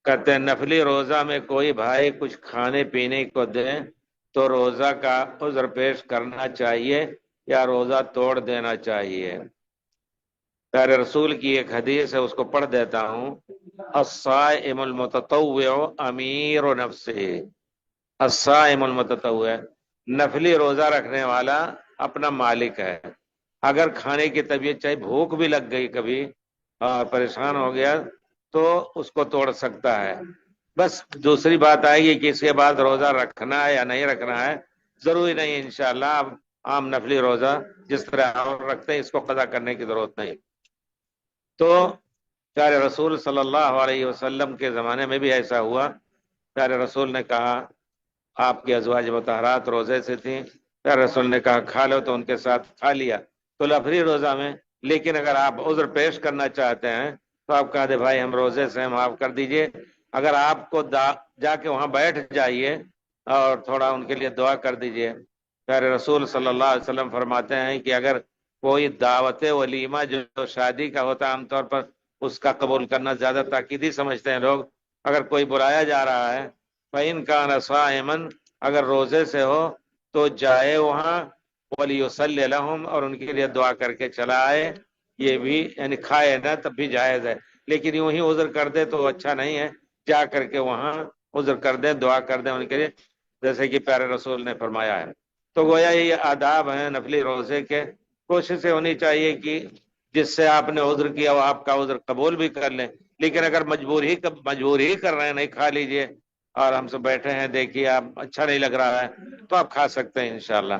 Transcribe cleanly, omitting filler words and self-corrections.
کہتے ہیں نفلی روزہ میں کوئی بھائی کچھ کھانے پینے کو دے تو روزہ کا عذر پیش کرنا چاہیے یا روزہ توڑ دینا چاہیے؟ پیارے رسول کی ایک حدیث ہے، اس کو پڑھ دیتا ہوں۔ الصائم المتطوع امیر نفسه، الصائم المتطوع، نفلی روزہ رکھنے والا اپنا مالک ہے۔ اگر کھانے کی طبیعت چاہے بھوک بھی لگ گئی کبھی اور پریشان ہو گیا تو اس کو توڑ سکتا ہے۔ بس دوسری بات آئے گی کہ اس کے بعد روزہ رکھنا ہے یا نہیں رکھنا ہے، ضروری نہیں انشاءاللہ۔ اب عام نفلی روزہ جس طرح اور رکھتے ہیں اس کو قضا کرنے کی ضرورت نہیں۔ تو پیارے رسول صلی اللہ علیہ وسلم کے زمانے میں بھی ایسا ہوا۔ پیارے رسول نے کہا، آپ کی ازواج مطہرات روزے سے تھیں، پیارے رسول نے کہا کھا لو تو ان کے ساتھ کھا لیا تو نفلی روزہ میں۔ لیکن اگر آپ عذر پیش کرنا چاہتے ہیں تو آپ کہا دے بھائی ہم روزے سے معاف کر دیجئے۔ اگر آپ کو جا کے وہاں بیٹھ جائیے اور تھوڑا ان کے لیے دعا کر دیجئے۔ پیارے رسول صلی اللہ علیہ وسلم فرماتے ہیں کہ اگر کوئی دعوت ولیمہ جو شادی کا ہوتا ہے عام طور پر اس کا قبول کرنا زیادہ تاکیدی سمجھتے ہیں لوگ، اگر کوئی بلایا جا رہا ہے فَإِنْ كَانَ صَائِمًا، اگر روزے سے ہو تو جائے وہاں، وَلِيُصَلِّ لَهُمْ، اور ان کے لیے دعا کر کے چلا آئے۔ یہ بھی یعنی کھائے نہ تب بھی جائز ہے، لیکن یوں ہی عذر کر دے تو اچھا نہیں ہے۔ جا کر کے وہاں عذر کر دیں، دعا کر دیں ان کے لیے، جیسے کہ پیارے رسول نے فرمایا ہے۔ تو گویا یہ آداب ہیں نفلی روزے کے۔ کوشش ہونی چاہیے کہ جس سے آپ نے عذر کیا وہ آپ کا عذر قبول بھی کر لیں، لیکن اگر مجبور ہی کر رہے ہیں نہیں کھا لیجئے اور ہم سے بیٹھے ہیں دیکھیے آپ اچھا نہیں لگ رہا ہے تو آپ کھا سکتے ہیں انشاءاللہ۔